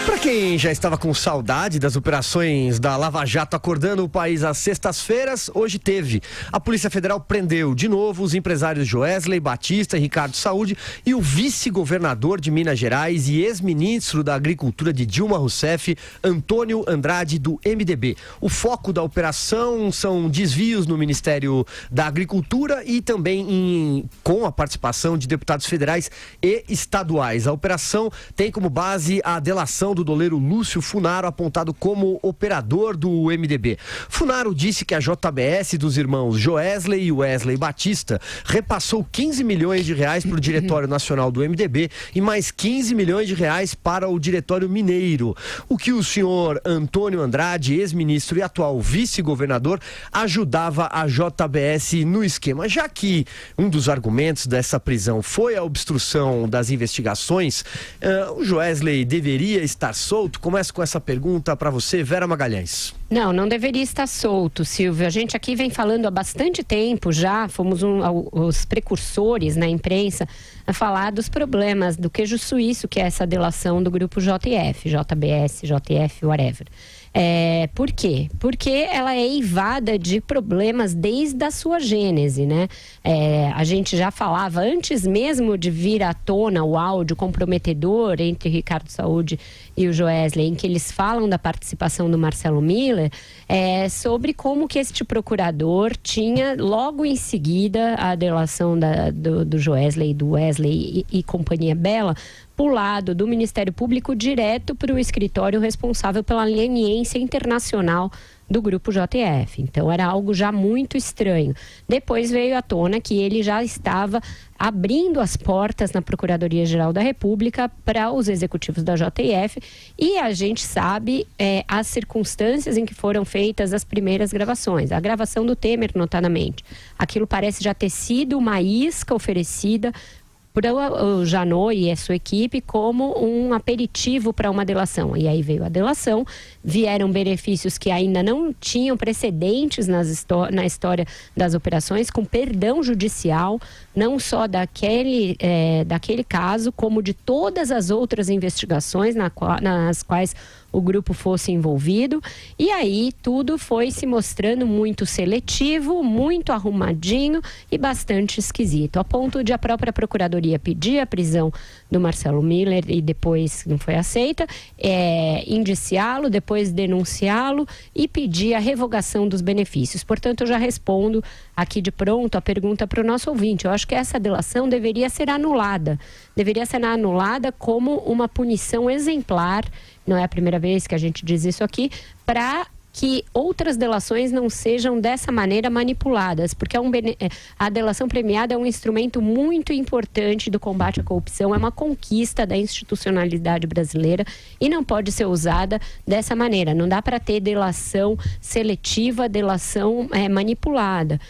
Para quem já estava com saudade das operações da Lava Jato acordando o país às sextas-feiras, hoje teve. A Polícia Federal prendeu de novo os empresários Joesley Batista e Ricardo Saúde e o vice-governador de Minas Gerais e ex-ministro da Agricultura de Dilma Rousseff, Antônio Andrade, do MDB. O foco da operação são desvios no Ministério da Agricultura e também com a participação de deputados federais e estaduais. A operação tem como base a delação do doleiro Lúcio Funaro, apontado como operador do MDB. Funaro disse que a JBS dos irmãos Joesley e Wesley Batista repassou 15 milhões de reais para o Diretório Nacional do MDB e mais 15 milhões de reais para o Diretório Mineiro. O que o senhor Antônio Andrade, ex-ministro e atual vice-governador, ajudava a JBS no esquema. Já que um dos argumentos dessa prisão foi a obstrução das investigações, o Joesley deveria estar solto? Começo com essa pergunta para você, Vera Magalhães. Não deveria estar solto, Silvio. A gente aqui vem falando há bastante tempo já, fomos os precursores na imprensa a falar dos problemas do queijo suíço, que é essa delação do grupo JF, JBS, JF, whatever. Por quê? Porque ela é eivada de problemas desde a sua gênese, né? A gente já falava, antes mesmo de vir à tona o áudio comprometedor entre Ricardo Saúde e o Joesley, em que eles falam da participação do Marcelo Miller, sobre como que este procurador tinha, logo em seguida, a delação do Joesley, do Wesley e companhia Bela, pulado do Ministério Público direto para o escritório responsável pela leniência internacional do grupo JF. Então era algo já muito estranho. Depois veio à tona que ele já estava abrindo as portas na Procuradoria-Geral da República para os executivos da JF, e a gente sabe as circunstâncias em que foram feitas as primeiras gravações. A gravação do Temer, notadamente. Aquilo parece já ter sido uma isca oferecida para o Janot e a sua equipe como um aperitivo para uma delação. E aí veio a delação, vieram benefícios que ainda não tinham precedentes na história das operações, com perdão judicial, não só daquele caso, como de todas as outras investigações nas quais o grupo fosse envolvido. E aí tudo foi se mostrando muito seletivo, muito arrumadinho e bastante esquisito, a ponto de a própria Procuradoria pedir a prisão do Marcelo Miller e depois não foi aceita, indiciá-lo, depois denunciá-lo e pedir a revogação dos benefícios. Portanto, eu já respondo aqui de pronto a pergunta para o nosso ouvinte. Eu acho que essa delação deveria ser anulada como uma punição exemplar, não é a primeira vez que a gente diz isso aqui, para que outras delações não sejam dessa maneira manipuladas, porque a delação premiada é um instrumento muito importante do combate à corrupção, é uma conquista da institucionalidade brasileira e não pode ser usada dessa maneira. Não dá para ter delação seletiva, delação manipulada.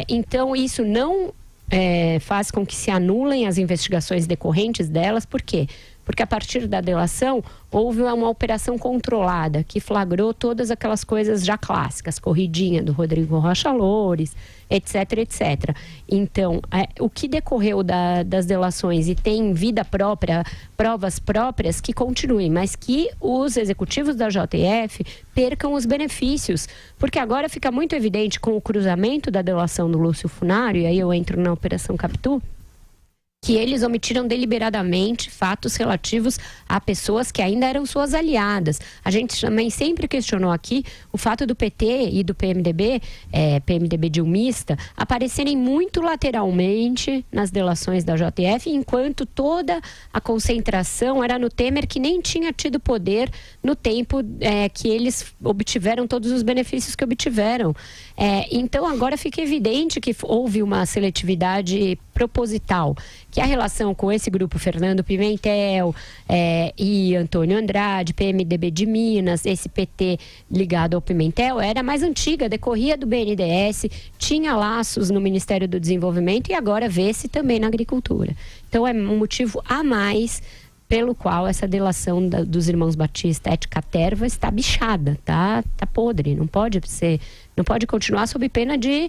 Então, isso não faz com que se anulem as investigações decorrentes delas. Por quê? Porque a partir da delação houve uma operação controlada que flagrou todas aquelas coisas já clássicas, corridinha do Rodrigo Rocha Loures, etc, etc. Então, o que decorreu das delações e tem vida própria, provas próprias, que continuem, mas que os executivos da JF percam os benefícios, porque agora fica muito evidente com o cruzamento da delação do Lúcio Funaro, e aí eu entro na Operação Capitu, que eles omitiram deliberadamente fatos relativos a pessoas que ainda eram suas aliadas. A gente também sempre questionou aqui o fato do PT e do PMDB, PMDB dilmista, aparecerem muito lateralmente nas delações da JF, enquanto toda a concentração era no Temer, que nem tinha tido poder no tempo que eles obtiveram todos os benefícios que obtiveram. Então agora fica evidente que houve uma seletividade proposital, que a relação com esse grupo Fernando Pimentel e Antônio Andrade, PMDB de Minas, esse PT ligado ao Pimentel, era mais antiga, decorria do BNDES, tinha laços no Ministério do Desenvolvimento e agora vê-se também na agricultura. Então é um motivo a mais pelo qual essa delação dos irmãos Batista et Caterva está bichada, tá podre, não pode continuar sob pena de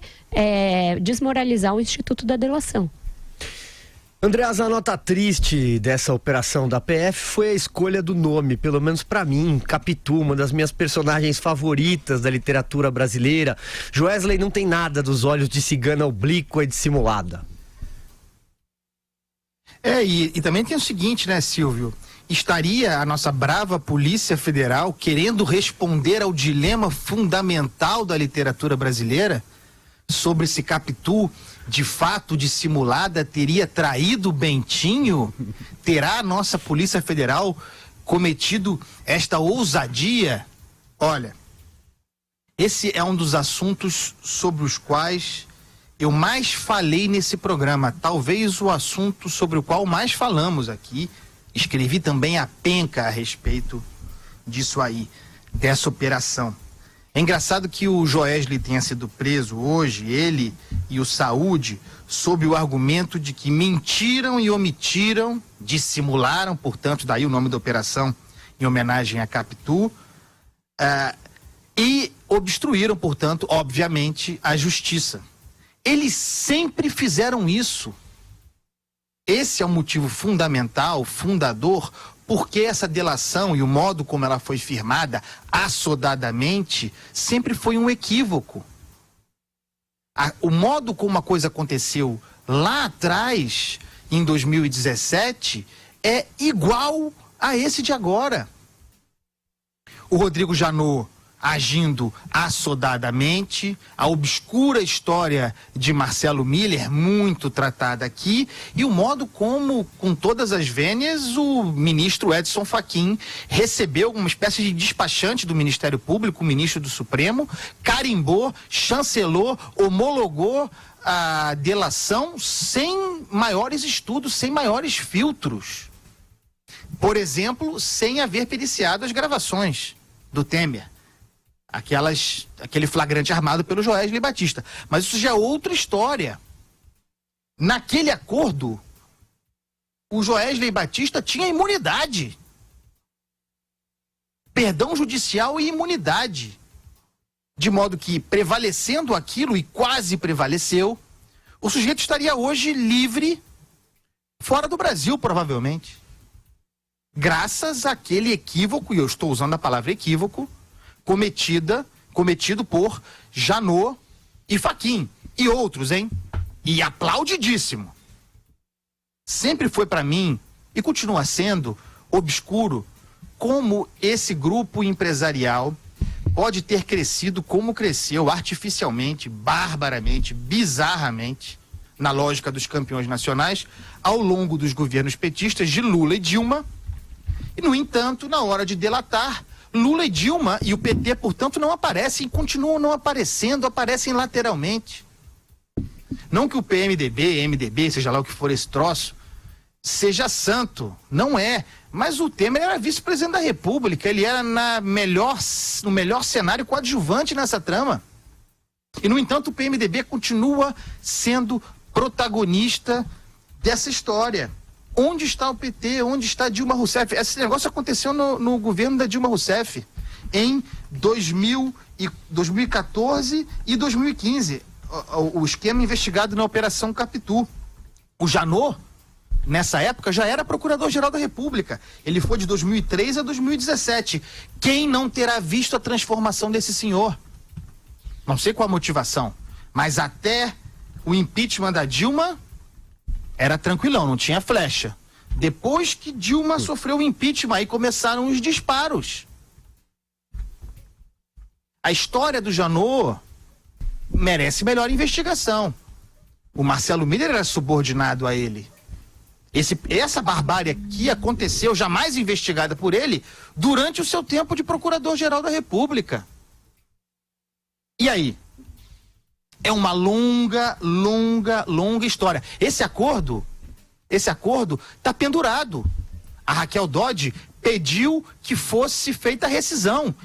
desmoralizar o Instituto da Delação. Andreas, a nota triste dessa operação da PF foi a escolha do nome, pelo menos pra mim, Capitu, uma das minhas personagens favoritas da literatura brasileira. Joesley não tem nada dos olhos de cigana oblíqua e dissimulada. E também tem o seguinte, né, Silvio? Estaria a nossa brava Polícia Federal querendo responder ao dilema fundamental da literatura brasileira sobre se Capitu, de fato dissimulada, teria traído o Bentinho? Terá a nossa Polícia Federal cometido esta ousadia? Olha, esse é um dos assuntos sobre os quais eu mais falei nesse programa, talvez o assunto sobre o qual mais falamos aqui. Escrevi também a penca a respeito disso aí, dessa operação. É engraçado que o Joesley tenha sido preso hoje, ele e o Saúde, sob o argumento de que mentiram e omitiram, dissimularam, portanto, daí o nome da operação em homenagem a Capitu, e obstruíram, portanto, obviamente, a justiça. Eles sempre fizeram isso. Esse é o motivo fundamental, fundador, porque essa delação e o modo como ela foi firmada, assodadamente, sempre foi um equívoco. O modo como a coisa aconteceu lá atrás, em 2017, é igual a esse de agora. O Rodrigo Janot agindo assodadamente, a obscura história de Marcelo Miller, muito tratada aqui, e o modo como, com todas as vênias, o ministro Edson Fachin recebeu uma espécie de despachante do Ministério Público, o ministro do Supremo, carimbou, chancelou, homologou a delação sem maiores estudos, sem maiores filtros. Por exemplo, sem haver periciado as gravações do Temer. Aquele flagrante armado pelo Joesley Batista. Mas isso já é outra história. Naquele acordo, o Joesley Batista tinha imunidade. Perdão judicial e imunidade. De modo que, prevalecendo aquilo, e quase prevaleceu, o sujeito estaria hoje livre, fora do Brasil, provavelmente. Graças àquele equívoco, e eu estou usando a palavra equívoco, cometido por Janot e Fachin e outros, hein? E aplaudidíssimo. Sempre foi para mim, e continua sendo, obscuro como esse grupo empresarial pode ter crescido como cresceu, artificialmente, barbaramente, bizarramente, na lógica dos campeões nacionais, ao longo dos governos petistas de Lula e Dilma. E, no entanto, na hora de delatar, Lula e Dilma e o PT, portanto, não aparecem e continuam não aparecendo, aparecem lateralmente. Não que o PMDB, MDB, seja lá o que for esse troço, seja santo, não é. Mas o Temer era vice-presidente da República, ele era no melhor cenário coadjuvante nessa trama. E, no entanto, o PMDB continua sendo protagonista dessa história. Onde está o PT? Onde está Dilma Rousseff? Esse negócio aconteceu no governo da Dilma Rousseff em 2014 e 2015. O esquema investigado na Operação Capitu. O Janot, nessa época, já era procurador-geral da República. Ele foi de 2003 a 2017. Quem não terá visto a transformação desse senhor? Não sei qual a motivação, mas até o impeachment da Dilma era tranquilão, não tinha flecha. Depois que Dilma sofreu o impeachment, aí começaram os disparos. A história do Janot merece melhor investigação. O Marcelo Miller era subordinado a ele. Essa barbárie aqui aconteceu, jamais investigada por ele, durante o seu tempo de Procurador-Geral da República. E aí? É uma longa história. Esse acordo está pendurado. A Raquel Dodge pediu que fosse feita a rescisão.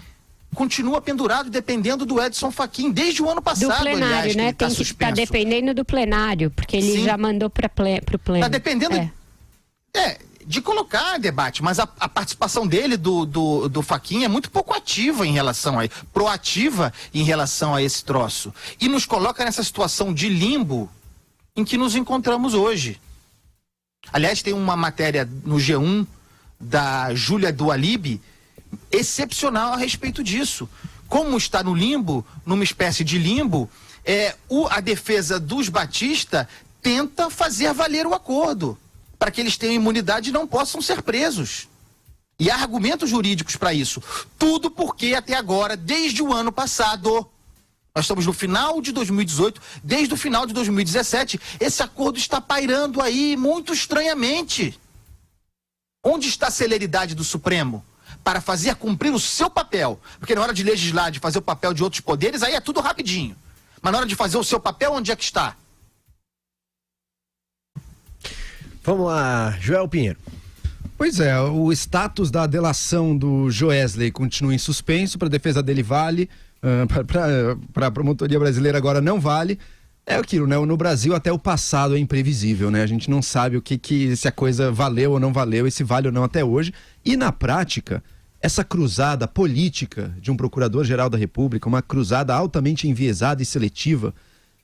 Continua pendurado, dependendo do Edson Fachin, desde o ano passado, do plenário, aliás, né? Tem que estar dependendo do plenário, porque ele já mandou para o pleno. Está dependendo de colocar debate, mas a participação dele, do Fachin, é muito pouco ativa em relação proativa em relação a esse troço. E nos coloca nessa situação de limbo em que nos encontramos hoje. Aliás, tem uma matéria no G1 da Júlia Dualib excepcional a respeito disso. Como está no limbo, numa espécie de limbo, a defesa dos Batista tenta fazer valer o acordo, para que eles tenham imunidade e não possam ser presos. E há argumentos jurídicos para isso. Tudo porque até agora, desde o ano passado, nós estamos no final de 2018, desde o final de 2017, esse acordo está pairando aí muito estranhamente. Onde está a celeridade do Supremo para fazer cumprir o seu papel? Porque na hora de legislar, de fazer o papel de outros poderes, aí é tudo rapidinho. Mas na hora de fazer o seu papel, onde é que está? Vamos lá, Joel Pinheiro. Pois é, o status da delação do Joesley continua em suspenso, para a defesa dele vale, para a promotoria brasileira agora não vale. É aquilo, né? No Brasil até o passado é imprevisível, né? A gente não sabe se a coisa valeu ou não valeu, e se vale ou não até hoje. E na prática, essa cruzada política de um procurador-geral da República, uma cruzada altamente enviesada e seletiva,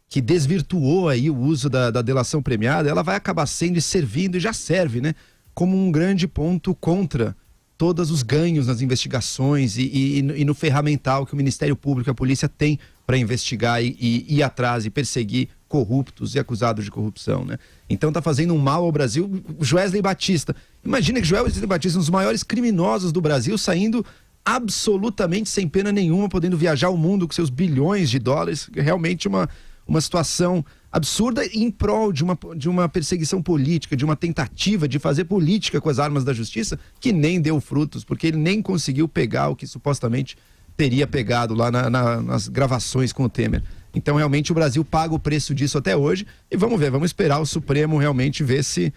que desvirtuou aí o uso da delação premiada, ela vai acabar sendo e servindo, e já serve, né? Como um grande ponto contra todos os ganhos nas investigações e no ferramental que o Ministério Público e a polícia tem para investigar e ir atrás e perseguir corruptos e acusados de corrupção, né? Então tá fazendo um mal ao Brasil. Joesley Batista, imagina que Joesley Batista, um dos maiores criminosos do Brasil, saindo absolutamente sem pena nenhuma, podendo viajar o mundo com seus bilhões de dólares. Realmente uma situação absurda em prol de uma perseguição política, de uma tentativa de fazer política com as armas da justiça, que nem deu frutos, porque ele nem conseguiu pegar o que supostamente teria pegado lá nas gravações com o Temer. Então realmente o Brasil paga o preço disso até hoje, e vamos ver, vamos esperar o Supremo realmente ver se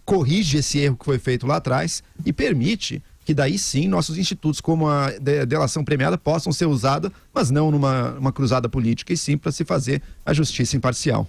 corrige esse erro que foi feito lá atrás e permite que daí sim nossos institutos como a delação premiada possam ser usados, mas não numa cruzada política, e sim para se fazer a justiça imparcial.